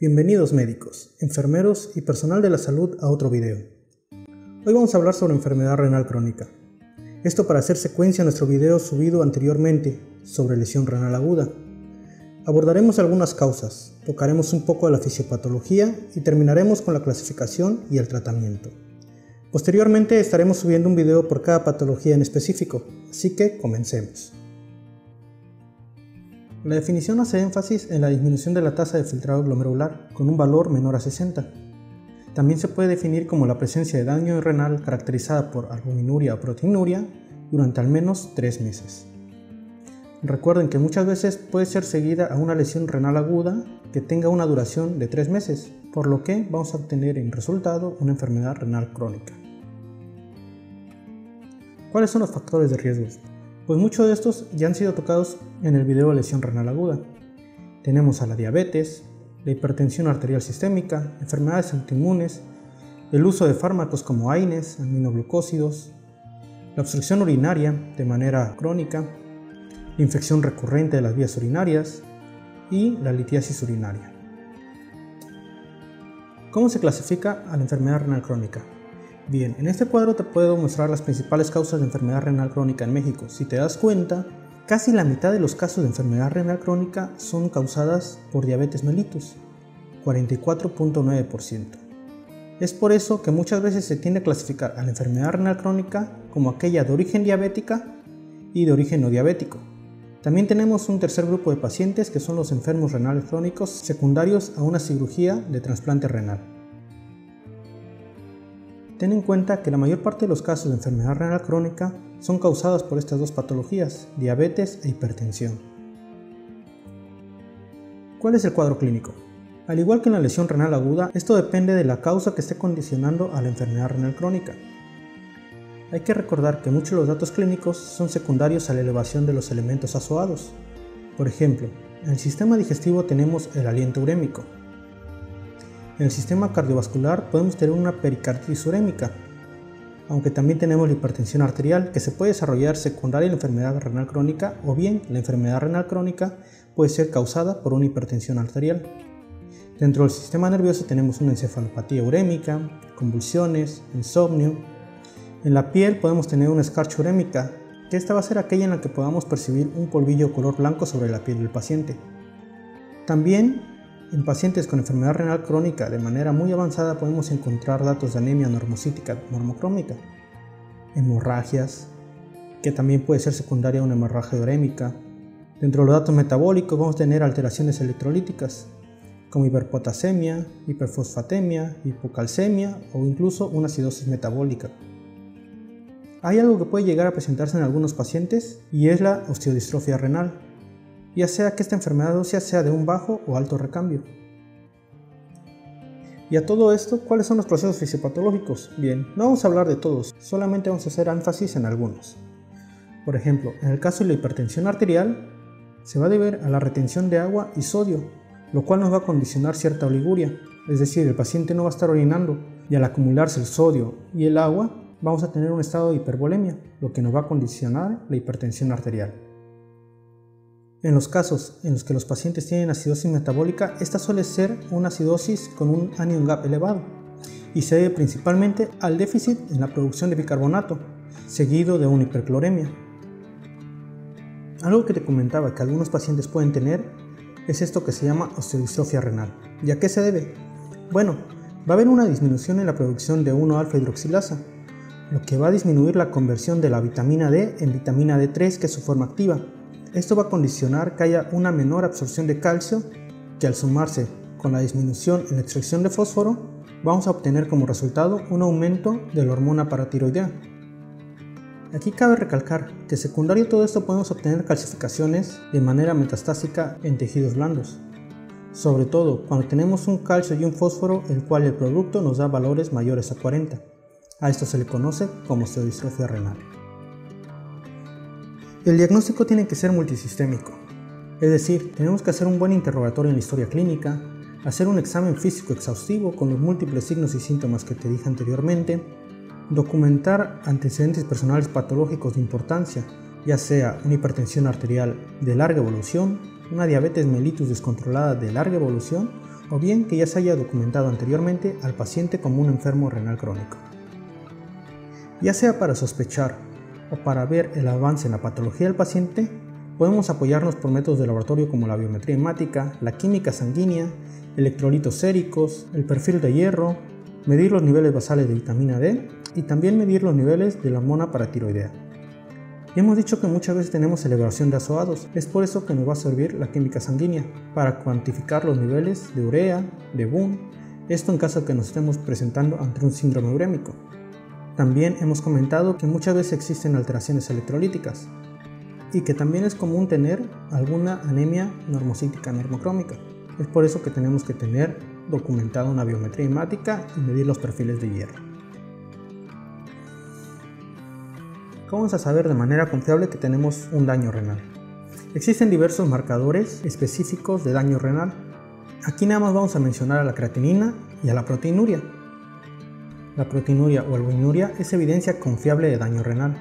Bienvenidos médicos, enfermeros y personal de la salud a otro video. Hoy vamos a hablar sobre enfermedad renal crónica. Esto para hacer secuencia a nuestro video subido anteriormente sobre lesión renal aguda. Abordaremos algunas causas, tocaremos un poco de la fisiopatología y terminaremos con la clasificación y el tratamiento. Posteriormente estaremos subiendo un video por cada patología en específico, así que comencemos. La definición hace énfasis en la disminución de la tasa de filtrado glomerular con un valor menor a 60. También se puede definir como la presencia de daño renal caracterizada por albuminuria o proteinuria durante al menos 3 meses. Recuerden que muchas veces puede ser seguida a una lesión renal aguda que tenga una duración de 3 meses, por lo que vamos a obtener en resultado una enfermedad renal crónica. ¿Cuáles son los factores de riesgo? Pues muchos de estos ya han sido tocados en el video de lesión renal aguda. Tenemos a la diabetes, la hipertensión arterial sistémica, enfermedades autoinmunes, el uso de fármacos como AINES, aminoglucósidos, la obstrucción urinaria de manera crónica, la infección recurrente de las vías urinarias y la litiasis urinaria. ¿Cómo se clasifica a la enfermedad renal crónica? Bien, en este cuadro te puedo mostrar las principales causas de enfermedad renal crónica en México. Si te das cuenta, casi la mitad de los casos de enfermedad renal crónica son causadas por diabetes mellitus, 44.9%. Es por eso que muchas veces se tiende a clasificar a la enfermedad renal crónica como aquella de origen diabética y de origen no diabético. También tenemos un tercer grupo de pacientes que son los enfermos renales crónicos secundarios a una cirugía de trasplante renal. Ten en cuenta que la mayor parte de los casos de enfermedad renal crónica son causadas por estas dos patologías, diabetes e hipertensión. ¿Cuál es el cuadro clínico? Al igual que en la lesión renal aguda, esto depende de la causa que esté condicionando a la enfermedad renal crónica. Hay que recordar que muchos de los datos clínicos son secundarios a la elevación de los elementos azoados. Por ejemplo, en el sistema digestivo tenemos el aliento urémico. En el sistema cardiovascular podemos tener una pericarditis urémica, aunque también tenemos la hipertensión arterial que se puede desarrollar secundaria a la enfermedad renal crónica, o bien la enfermedad renal crónica puede ser causada por una hipertensión arterial. Dentro del sistema nervioso tenemos una encefalopatía urémica, convulsiones, insomnio. En la piel podemos tener una escarcha urémica, que esta va a ser aquella en la que podamos percibir un polvillo color blanco sobre la piel del paciente. También en pacientes con enfermedad renal crónica de manera muy avanzada podemos encontrar datos de anemia normocítica normocrómica, hemorragias, que también puede ser secundaria a una hemorragia urémica. Dentro de los datos metabólicos vamos a tener alteraciones electrolíticas, como hiperpotasemia, hiperfosfatemia, hipocalcemia o incluso una acidosis metabólica. Hay algo que puede llegar a presentarse en algunos pacientes y es la osteodistrofia renal, ya sea que esta enfermedad ósea sea de un bajo o alto recambio. Y a todo esto, ¿cuáles son los procesos fisiopatológicos? Bien, no vamos a hablar de todos, solamente vamos a hacer énfasis en algunos. Por ejemplo, en el caso de la hipertensión arterial, se va a deber a la retención de agua y sodio, lo cual nos va a condicionar cierta oliguria, es decir, el paciente no va a estar orinando y al acumularse el sodio y el agua, vamos a tener un estado de hipervolemia, lo que nos va a condicionar la hipertensión arterial. En los casos en los que los pacientes tienen acidosis metabólica, esta suele ser una acidosis con un anion gap elevado y se debe principalmente al déficit en la producción de bicarbonato, seguido de una hipercloremia. Algo que te comentaba que algunos pacientes pueden tener es esto que se llama osteodistrofia renal. ¿Y a qué se debe? Bueno, va a haber una disminución en la producción de 1-alfa hidroxilasa, lo que va a disminuir la conversión de la vitamina D en vitamina D3, que es su forma activa. Esto va a condicionar que haya una menor absorción de calcio, que al sumarse con la disminución en la extracción de fósforo, vamos a obtener como resultado un aumento de la hormona paratiroidea. Aquí cabe recalcar que secundario a todo esto podemos obtener calcificaciones de manera metastásica en tejidos blandos, sobre todo cuando tenemos un calcio y un fósforo el cual el producto nos da valores mayores a 40. A esto se le conoce como osteodistrofia renal. El diagnóstico tiene que ser multisistémico, es decir, tenemos que hacer un buen interrogatorio en la historia clínica, hacer un examen físico exhaustivo con los múltiples signos y síntomas que te dije anteriormente, documentar antecedentes personales patológicos de importancia, ya sea una hipertensión arterial de larga evolución, una diabetes mellitus descontrolada de larga evolución o bien que ya se haya documentado anteriormente al paciente como un enfermo renal crónico. Ya sea para sospechar o para ver el avance en la patología del paciente, podemos apoyarnos por métodos de laboratorio como la biometría hemática, la química sanguínea, electrolitos séricos, el perfil de hierro, medir los niveles basales de vitamina D y también medir los niveles de la hormona paratiroidea. Y hemos dicho que muchas veces tenemos elevación de azoados, es por eso que nos va a servir la química sanguínea, para cuantificar los niveles de urea, de BUN, esto en caso de que nos estemos presentando ante un síndrome urémico. También hemos comentado que muchas veces existen alteraciones electrolíticas y que también es común tener alguna anemia normocítica normocrómica. Es por eso que tenemos que tener documentada una biometría hemática y medir los perfiles de hierro. ¿Cómo vamos a saber de manera confiable que tenemos un daño renal? Existen diversos marcadores específicos de daño renal. Aquí nada más vamos a mencionar a la creatinina y a la proteinuria. La proteinuria o albuminuria es evidencia confiable de daño renal.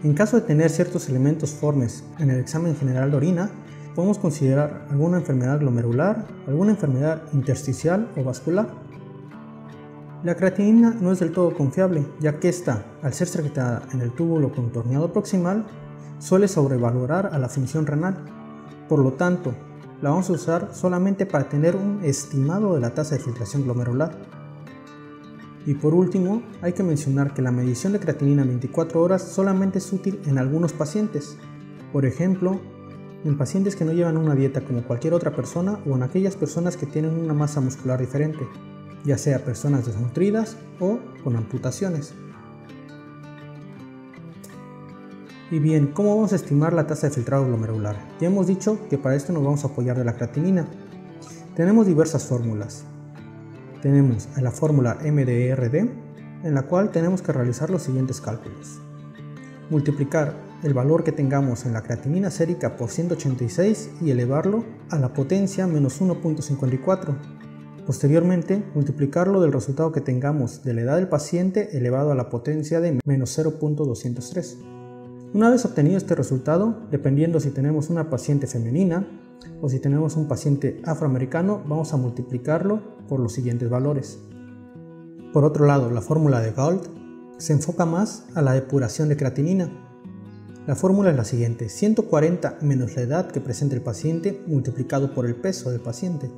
En caso de tener ciertos elementos formes en el examen general de orina, podemos considerar alguna enfermedad glomerular, alguna enfermedad intersticial o vascular. La creatinina no es del todo confiable, ya que esta, al ser secretada en el túbulo contorneado proximal, suele sobrevalorar a la función renal. Por lo tanto, la vamos a usar solamente para tener un estimado de la tasa de filtración glomerular. Y por último, hay que mencionar que la medición de creatinina en 24 horas solamente es útil en algunos pacientes. Por ejemplo, en pacientes que no llevan una dieta como cualquier otra persona o en aquellas personas que tienen una masa muscular diferente, ya sea personas desnutridas o con amputaciones. Y bien, ¿cómo vamos a estimar la tasa de filtrado glomerular? Ya hemos dicho que para esto nos vamos a apoyar de la creatinina. Tenemos diversas fórmulas. Tenemos la fórmula MDRD, en la cual tenemos que realizar los siguientes cálculos. Multiplicar el valor que tengamos en la creatinina sérica por 186 y elevarlo a la potencia menos 1.54. Posteriormente, multiplicarlo del resultado que tengamos de la edad del paciente elevado a la potencia de menos 0.203. Una vez obtenido este resultado, dependiendo si tenemos una paciente femenina o si tenemos un paciente afroamericano, vamos a multiplicarlo por los siguientes valores. Por otro lado, la fórmula de Gault se enfoca más a la depuración de creatinina. La fórmula es la siguiente: 140 menos la edad que presenta el paciente multiplicado por el peso del paciente.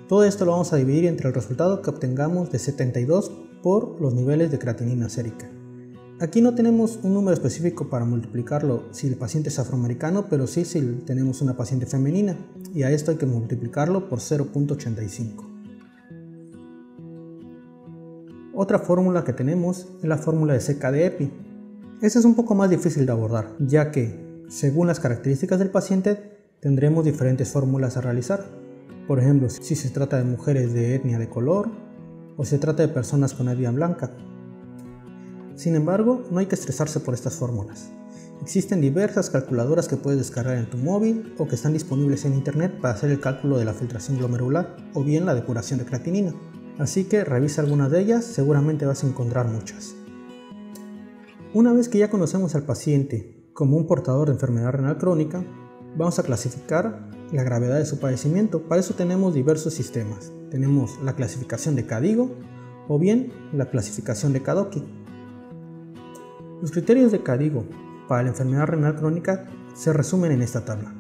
Todo esto lo vamos a dividir entre el resultado que obtengamos de 72 por los niveles de creatinina sérica. Aquí no tenemos un número específico para multiplicarlo si el paciente es afroamericano, pero sí si tenemos una paciente femenina, y a esto hay que multiplicarlo por 0.85. Otra fórmula que tenemos es la fórmula de CK de EPI. Esta es un poco más difícil de abordar, ya que, según las características del paciente, tendremos diferentes fórmulas a realizar. Por ejemplo, si se trata de mujeres de etnia de color o se trata de personas con etnia blanca. Sin embargo, no hay que estresarse por estas fórmulas. Existen diversas calculadoras que puedes descargar en tu móvil o que están disponibles en internet para hacer el cálculo de la filtración glomerular o bien la depuración de creatinina. Así que revisa algunas de ellas, seguramente vas a encontrar muchas. Una vez que ya conocemos al paciente como un portador de enfermedad renal crónica, vamos a clasificar la gravedad de su padecimiento. Para eso tenemos diversos sistemas. Tenemos la clasificación de KDIGO o bien la clasificación de KDOQI. Los criterios de KDIGO para la enfermedad renal crónica se resumen en esta tabla.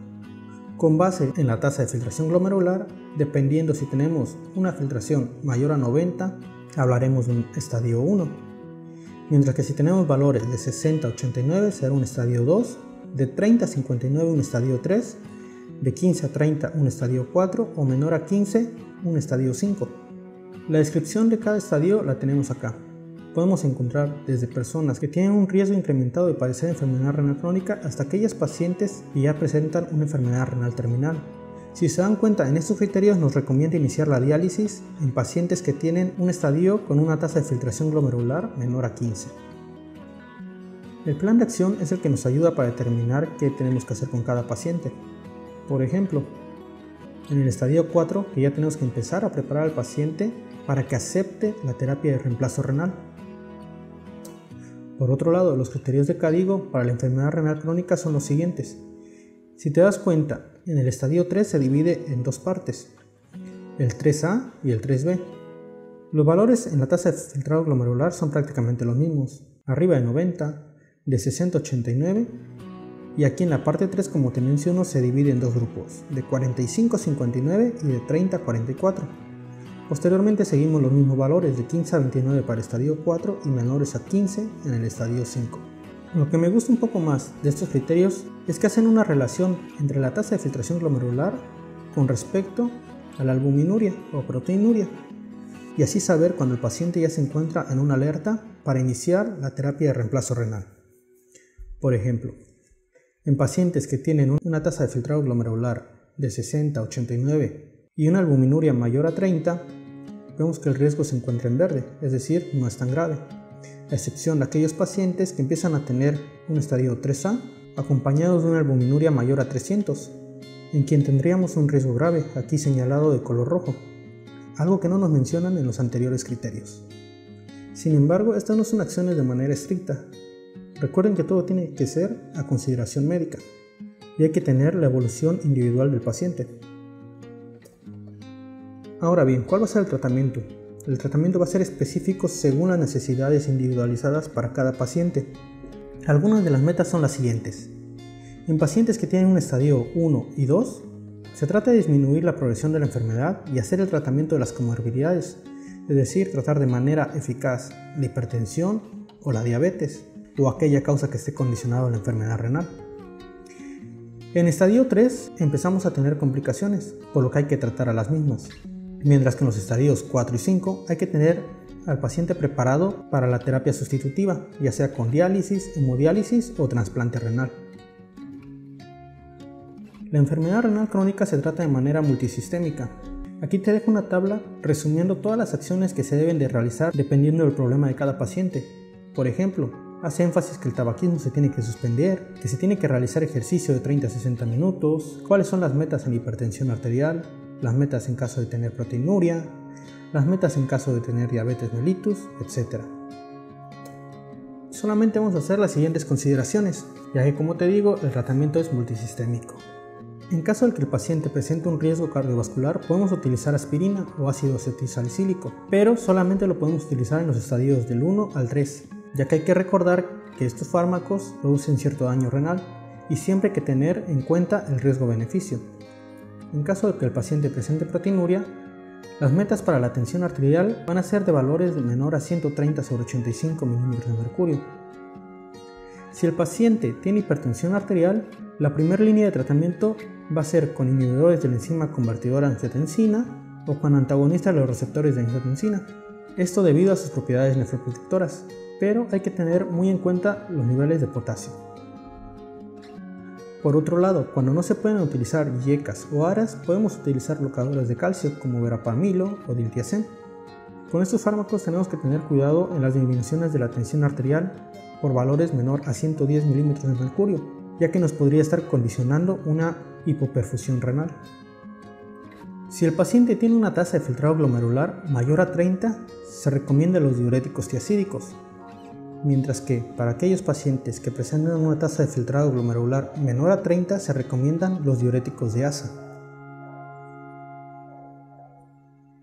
Con base en la tasa de filtración glomerular, dependiendo si tenemos una filtración mayor a 90, hablaremos de un estadio 1. Mientras que si tenemos valores de 60 a 89 será un estadio 2, de 30 a 59 un estadio 3, de 15 a 30 un estadio 4 o menor a 15 un estadio 5. La descripción de cada estadio la tenemos acá. Podemos encontrar desde personas que tienen un riesgo incrementado de padecer enfermedad renal crónica hasta aquellas pacientes que ya presentan una enfermedad renal terminal. Si se dan cuenta, en estos criterios nos recomienda iniciar la diálisis en pacientes que tienen un estadio con una tasa de filtración glomerular menor a 15. El plan de acción es el que nos ayuda para determinar qué tenemos que hacer con cada paciente. Por ejemplo, en el estadio 4, que ya tenemos que empezar a preparar al paciente para que acepte la terapia de reemplazo renal. Por otro lado, los criterios de KDIGO para la enfermedad renal crónica son los siguientes. Si te das cuenta, en el estadio 3 se divide en dos partes. el 3A y el 3B. Los valores en la tasa de filtrado glomerular son prácticamente los mismos, arriba de 90, de 60 a 89, y aquí en la parte 3, como te menciono, se divide en dos grupos, de 45 a 59 y de 30 a 44. Posteriormente seguimos los mismos valores, de 15 a 29 para el estadio 4 y menores a 15 en el estadio 5. Lo que me gusta un poco más de estos criterios es que hacen una relación entre la tasa de filtración glomerular con respecto a la albuminuria o proteinuria, y así saber cuando el paciente ya se encuentra en una alerta para iniciar la terapia de reemplazo renal. Por ejemplo, en pacientes que tienen una tasa de filtrado glomerular de 60 a 89 y una albuminuria mayor a 30, vemos que el riesgo se encuentra en verde, es decir, no es tan grave, a excepción de aquellos pacientes que empiezan a tener un estadio 3A acompañados de una albuminuria mayor a 300, en quien tendríamos un riesgo grave, aquí señalado de color rojo, algo que no nos mencionan en los anteriores criterios. Sin embargo, estas no son acciones de manera estricta. Recuerden que todo tiene que ser a consideración médica y hay que tener la evolución individual del paciente. Ahora bien, ¿cuál va a ser el tratamiento? El tratamiento va a ser específico según las necesidades individualizadas para cada paciente. Algunas de las metas son las siguientes. En pacientes que tienen un estadio 1 y 2, se trata de disminuir la progresión de la enfermedad y hacer el tratamiento de las comorbilidades, es decir, tratar de manera eficaz la hipertensión o la diabetes, o aquella causa que esté condicionada a la enfermedad renal. En estadio 3 empezamos a tener complicaciones, por lo que hay que tratar a las mismas, mientras que en los estadios 4 y 5 hay que tener al paciente preparado para la terapia sustitutiva, ya sea con diálisis, hemodiálisis o trasplante renal. La enfermedad renal crónica se trata de manera multisistémica. Aquí te dejo una tabla resumiendo todas las acciones que se deben de realizar dependiendo del problema de cada paciente. Por ejemplo, hace énfasis que el tabaquismo se tiene que suspender, que se tiene que realizar ejercicio de 30 a 60 minutos, cuáles son las metas en hipertensión arterial, las metas en caso de tener proteinuria, las metas en caso de tener diabetes mellitus, etc. Solamente vamos a hacer las siguientes consideraciones, ya que como te digo, el tratamiento es multisistémico. En caso de que el paciente presente un riesgo cardiovascular, podemos utilizar aspirina o ácido acetilsalicílico, pero solamente lo podemos utilizar en los estadios del 1 al 3, ya que hay que recordar que estos fármacos producen cierto daño renal y siempre hay que tener en cuenta el riesgo-beneficio. En caso de que el paciente presente proteinuria, las metas para la tensión arterial van a ser de valores de menor a 130/85 milímetros de mercurio. Si el paciente tiene hipertensión arterial, la primera línea de tratamiento va a ser con inhibidores de la enzima convertidora angiotensina o con antagonistas de los receptores de angiotensina. Esto debido a sus propiedades nefroprotectoras, pero hay que tener muy en cuenta los niveles de potasio. Por otro lado, cuando no se pueden utilizar IECAS o ARAS, podemos utilizar bloqueadores de calcio como verapamilo o diltiazem. Con estos fármacos tenemos que tener cuidado en las disminuciones de la tensión arterial por valores menor a 110 milímetros de mercurio, ya que nos podría estar condicionando una hipoperfusión renal. Si el paciente tiene una tasa de filtrado glomerular mayor a 30, se recomiendan los diuréticos tiacídicos, mientras que para aquellos pacientes que presentan una tasa de filtrado glomerular menor a 30 se recomiendan los diuréticos de ASA.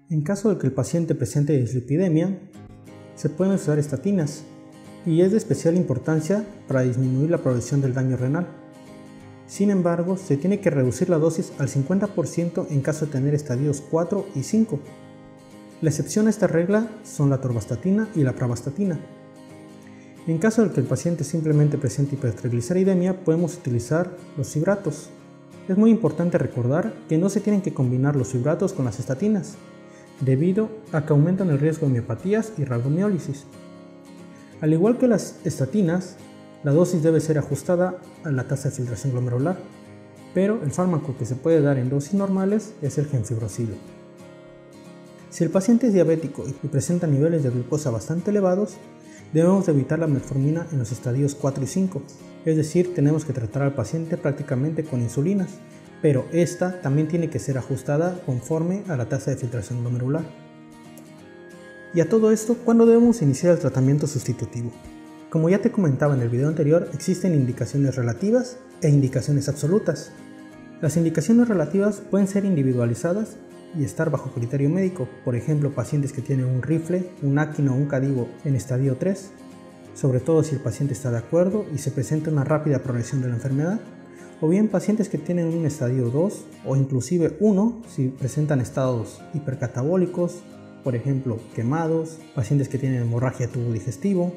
En caso de que el paciente presente dislipidemia, se pueden usar estatinas y es de especial importancia para disminuir la progresión del daño renal. Sin embargo, se tiene que reducir la dosis al 50% en caso de tener estadios 4 y 5. La excepción a esta regla son la atorvastatina y la pravastatina. En caso de que el paciente simplemente presente hipertrigliceridemia, podemos utilizar los fibratos. Es muy importante recordar que no se tienen que combinar los fibratos con las estatinas, debido a que aumentan el riesgo de miopatías y rabdomiólisis. Al igual que las estatinas, la dosis debe ser ajustada a la tasa de filtración glomerular, pero el fármaco que se puede dar en dosis normales es el gemfibrosilo. Si el paciente es diabético y presenta niveles de glucosa bastante elevados, debemos evitar la metformina en los estadios 4 y 5, es decir, tenemos que tratar al paciente prácticamente con insulinas, pero esta también tiene que ser ajustada conforme a la tasa de filtración glomerular. Y a todo esto, ¿cuándo debemos iniciar el tratamiento sustitutivo? Como ya te comentaba en el video anterior, existen indicaciones relativas e indicaciones absolutas. Las indicaciones relativas pueden ser individualizadas y estar bajo criterio médico, por ejemplo pacientes que tienen un rifle, un áquino o un cadivo en estadio 3, sobre todo si el paciente está de acuerdo y se presenta una rápida progresión de la enfermedad, o bien pacientes que tienen un estadio 2 o inclusive 1 si presentan estados hipercatabólicos, por ejemplo quemados, pacientes que tienen hemorragia de tubo digestivo,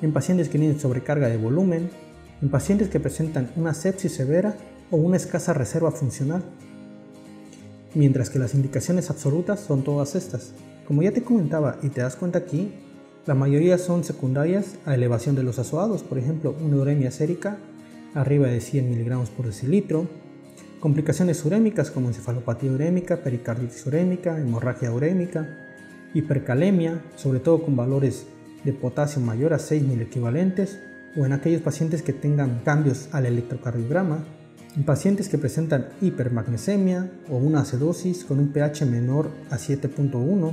en pacientes que tienen sobrecarga de volumen, en pacientes que presentan una sepsis severa o una escasa reserva funcional. Mientras que las indicaciones absolutas son todas estas. Como ya te comentaba y te das cuenta aquí, la mayoría son secundarias a elevación de los azoados, por ejemplo una uremia sérica arriba de 100 mg por decilitro, complicaciones urémicas como encefalopatía urémica, pericarditis urémica, hemorragia urémica, hipercalemia, sobre todo con valores de potasio mayor a 6.000 equivalentes, o en aquellos pacientes que tengan cambios al electrocardiograma, en pacientes que presentan hipermagnesemia o una acidosis con un pH menor a 7.1,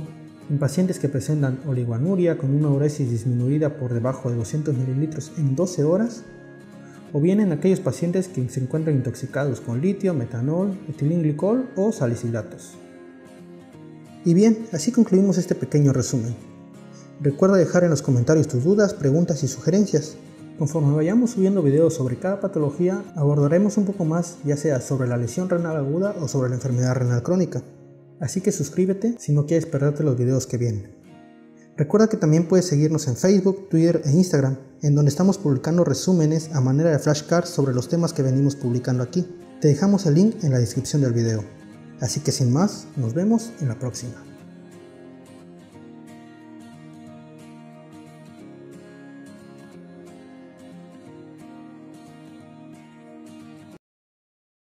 en pacientes que presentan oligoanuria con una uresis disminuida por debajo de 200 ml en 12 horas, o bien en aquellos pacientes que se encuentran intoxicados con litio, metanol, etilenglicol o salicilatos. Y bien, así concluimos este pequeño resumen. Recuerda dejar en los comentarios tus dudas, preguntas y sugerencias. Conforme vayamos subiendo videos sobre cada patología, abordaremos un poco más, ya sea sobre la lesión renal aguda o sobre la enfermedad renal crónica. Así que suscríbete si no quieres perderte los videos que vienen. Recuerda que también puedes seguirnos en Facebook, Twitter e Instagram, en donde estamos publicando resúmenes a manera de flashcards sobre los temas que venimos publicando aquí. Te dejamos el link en la descripción del video. Así que sin más, nos vemos en la próxima.